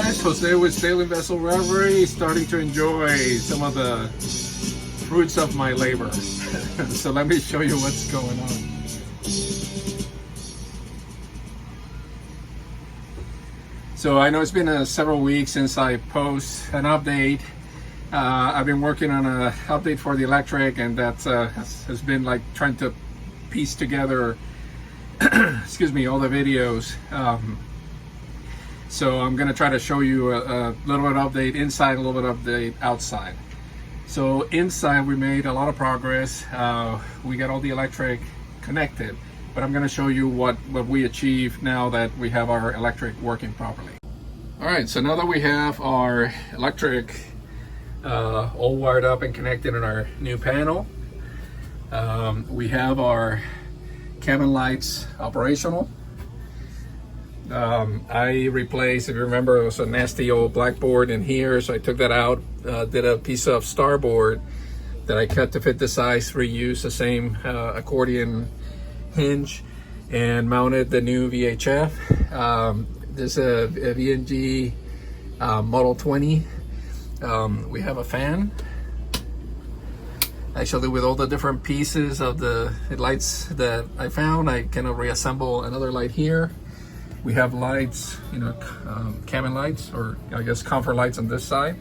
guys, Jose with Sailing Vessel Reverie, starting to enjoy some of the fruits of my labor. So let me show you what's going on. So I know it's been several weeks since I post an update. I've been working on an update for the electric, and that has been like trying to piece together excuse me, all the videos. So I'm going to try to show you a little bit of update inside, a little bit of update outside. So inside we made a lot of progress. We got all the electric connected, but I'm going to show you what we achieved now that we have our electric working properly. All right, so now that we have our electric all wired up and connected in our new panel, we have our cabin lights operational. I replaced, if you remember, it was a nasty old blackboard in here, so I took that out, did a piece of starboard that I cut to fit the size, reused the same accordion hinge, and mounted the new VHF. This is a B&G Model 20. We have a fan. Actually, with all the different pieces of the lights that I found, I kind of reassemble another light here. We have lights, cabin lights, or I guess comfort lights on this side.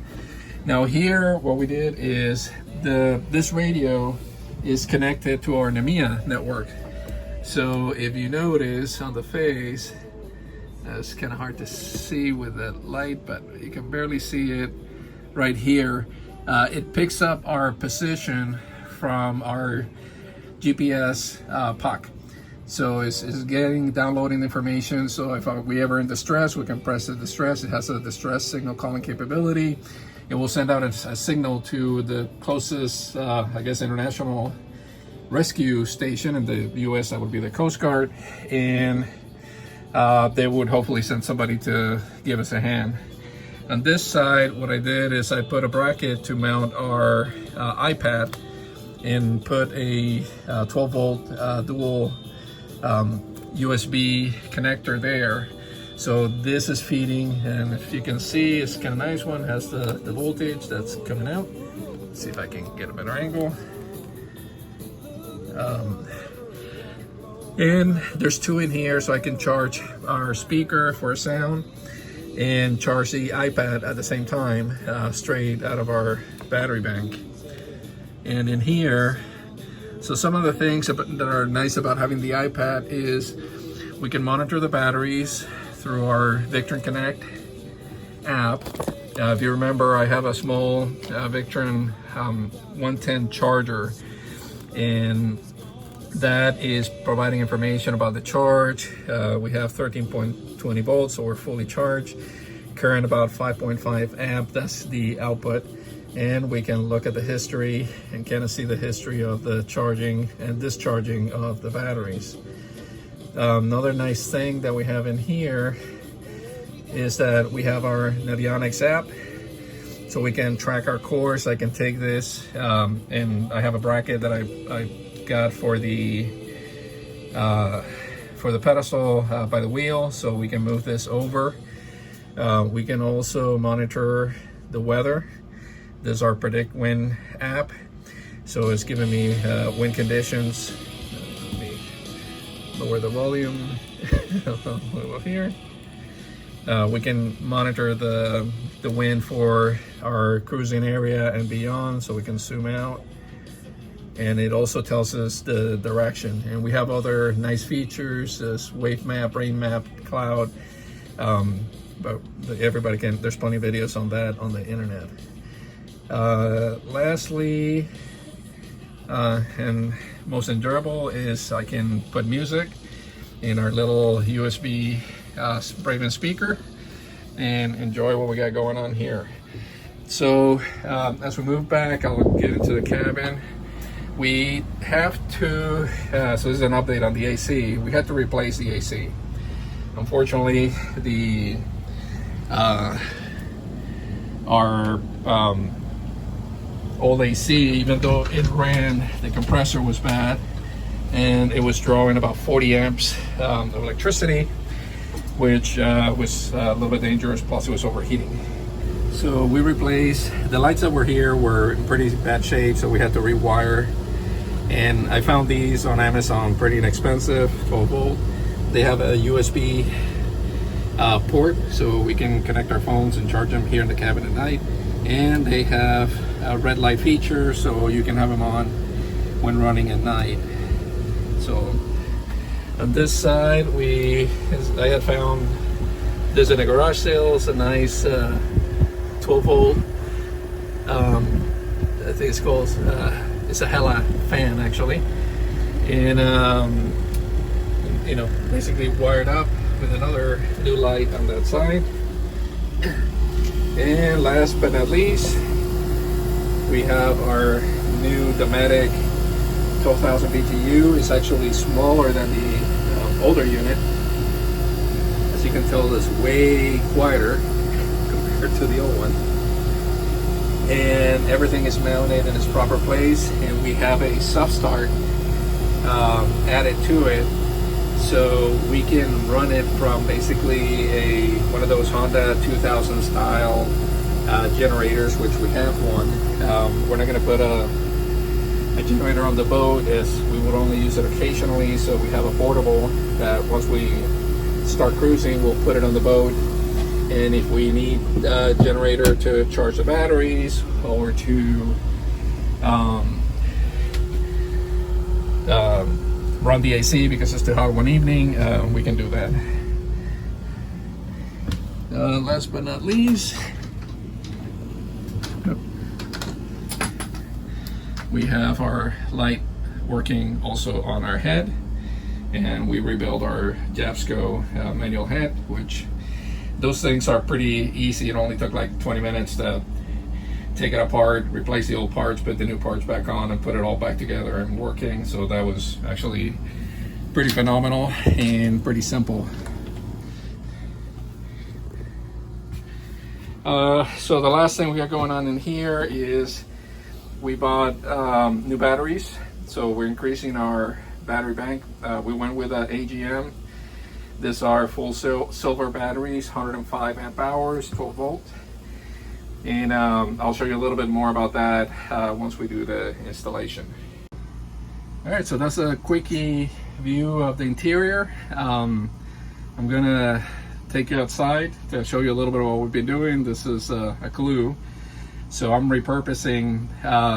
Now here, what we did is this radio is connected to our NMEA network. So if you notice on the face, it's kind of hard to see with that light, but you can barely see it right here. It picks up our position from our GPS puck. So it's downloading information. So if we ever in distress, we can press the distress. It has a distress signal calling capability. It will send out a signal to the closest, I guess, international rescue station in the US. That would be the Coast Guard. And they would hopefully send somebody to give us a hand. On this side, what I did is I put a bracket to mount our iPad and put a 12 volt dual USB connector there. So this is feeding, and if you can see, it's kind of nice one, has the voltage that's coming out. Let's see if I can get a better angle. And there's two in here, so I can charge our speaker for sound and charge the iPad at the same time, straight out of our battery bank. And in here, so some of the things that are nice about having the iPad is we can monitor the batteries through our Victron Connect app. If you remember, I have a small Victron 110 charger, and that is providing information about the charge. We have 13.20 volts, so we're fully charged. Current about 5.5 amp, that's the output. And we can look at the history and kind of see the history of the charging and discharging of the batteries. Another nice thing that we have in here is that we have our Navionics app, so we can track our course. I can take this, and I have a bracket that I got for the pedestal by the wheel, so we can move this over. We can also monitor the weather. This is our Predict Wind app, so it's giving me wind conditions. Let me lower the volume over here. We can monitor the wind for our cruising area and beyond, so we can zoom out. And it also tells us the direction. And we have other nice features, this wave map, rain map, cloud. But everybody can, there's plenty of videos on that on the internet. Lastly, and most endurable, is I can put music in our little USB Braven speaker and enjoy what we got going on here. So as we move back, I'll get into the cabin. We have to, so this is an update on the AC. We had to replace the AC. Unfortunately, our old AC, even though it ran, the compressor was bad and it was drawing about 40 amps of electricity. which was a little bit dangerous, plus it was overheating. So we replaced the lights that were here were in pretty bad shape, so we had to rewire. And I found these on Amazon pretty inexpensive, 12 volt. They have a USB port, so we can connect our phones and charge them here in the cabin at night. And they have a red light feature, so you can have them on when running at night. So on this side, I had found this in a garage sale. It's a nice 12 volt. I think it's called. It's a Hella fan actually, and you know, basically wired up with another new light on that side. And last but not least, we have our new Dometic 12,000 BTU. It's actually smaller than the older unit. As you can tell, it's way quieter compared to the old one. And everything is mounted in its proper place, and we have a soft start added to it, so we can run it from basically one of those Honda 2000 style generators, which we have one. We're not going to put a generator on the boat, as we would only use it occasionally, so we have a portable that once we start cruising, we'll put it on the boat. And if we need a generator to charge the batteries or to run the AC because it's too hot one evening, we can do that. Last but not least, we have our light working also on our head, and we rebuilt our Japsco manual head, which those things are pretty easy. It only took like 20 minutes to take it apart, replace the old parts, put the new parts back on, and put it all back together and working. So that was actually pretty phenomenal and pretty simple. So the last thing we got going on in here is we bought new batteries. So we're increasing our battery bank. We went with an AGM. These are full silver batteries, 105 amp hours, 12 volt. And I'll show you a little bit more about that once we do the installation. All right, so that's a quickie view of the interior. I'm gonna take you outside to show you a little bit of what we've been doing. This is a canoe. So I'm repurposing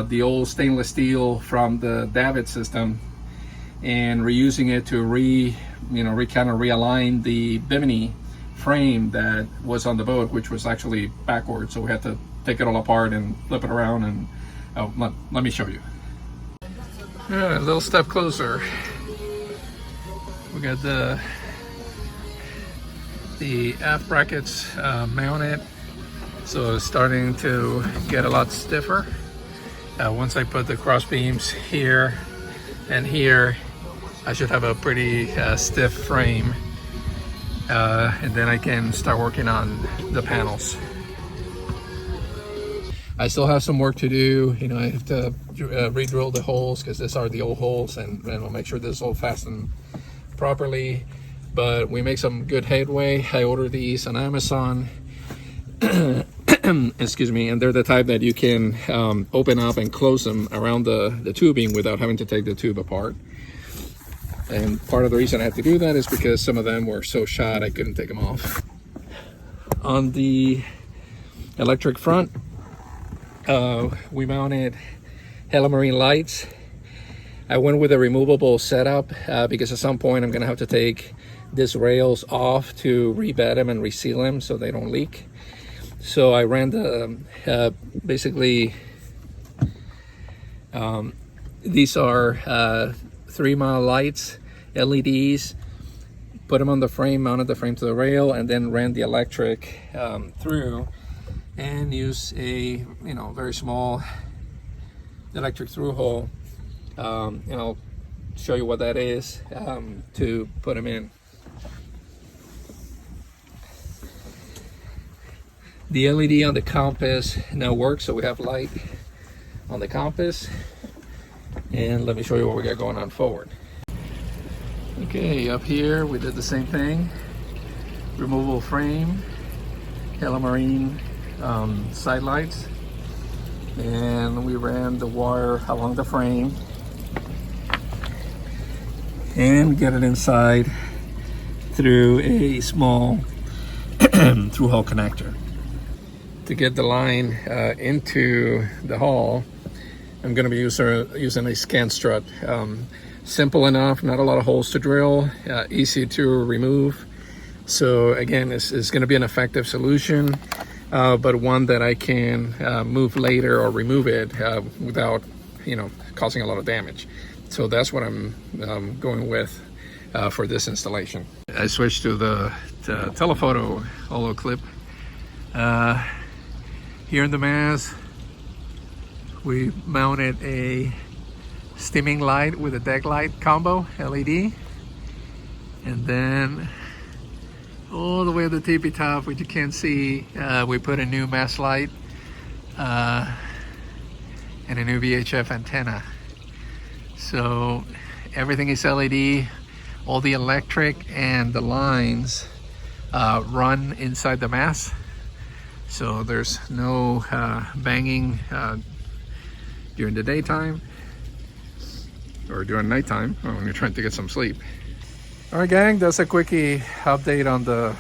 the old stainless steel from the David system and reusing it to kind of realign the Bimini frame that was on the boat, which was actually backwards. So we had to take it all apart and flip it around, and let me show you. A little step closer. We got the aft brackets mounted, so it's starting to get a lot stiffer. Once I put the cross beams here and here, I should have a pretty stiff frame, and then I can start working on the panels. I still have some work to do. I have to re-drill the holes because these are the old holes, and I'll make sure this is all fastened properly. But we make some good headway. I ordered these on Amazon. Excuse me, and they're the type that you can open up and close them around the tubing without having to take the tube apart. And part of the reason I had to do that is because some of them were so shot I couldn't take them off. On the electric front, we mounted Hella Marine lights. I went with a removable setup because at some point I'm gonna have to take these rails off to rebed them and reseal them so they don't leak. So I ran the basically these are 3-mile lights, LEDs, put them on the frame, mounted the frame to the rail, and then ran the electric through, and use a very small electric through hole, and I'll show you what that is to put them in. The LED on the compass now works, so we have light on the compass. And let me show you what we got going on forward. Okay, up here we did the same thing. removable frame, Hello Marine side lights, and we ran the wire along the frame and get it inside through a small through-hole connector. To get the line into the hull, I'm going to be using a scan strut. Simple enough, not a lot of holes to drill, easy to remove. So again, it's going to be an effective solution, but one that I can move later or remove it without, causing a lot of damage. So that's what I'm going with for this installation. I switched to the telephoto holo clip. Here in the mast, we mounted a steaming light with a deck light combo LED, and then all the way to the tippy top, which you can't see, we put a new mast light and a new VHF antenna. So everything is LED. All the electric and the lines run inside the mast, so there's no banging during the daytime or during nighttime when you're trying to get some sleep. All right, gang, that's a quickie update on the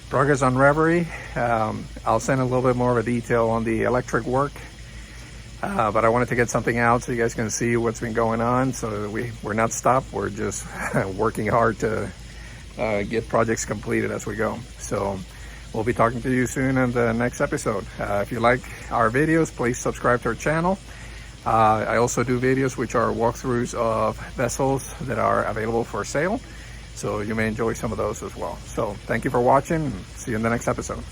progress on Reverie. I'll send a little bit more of a detail on the electric work, but I wanted to get something out so you guys can see what's been going on, so that we're not stopped. We're just working hard to get projects completed as we go. So we'll be talking to you soon in the next episode. If you like our videos, please subscribe to our channel. I also do videos which are walkthroughs of vessels that are available for sale, so you may enjoy some of those as well. So thank you for watching, and see you in the next episode.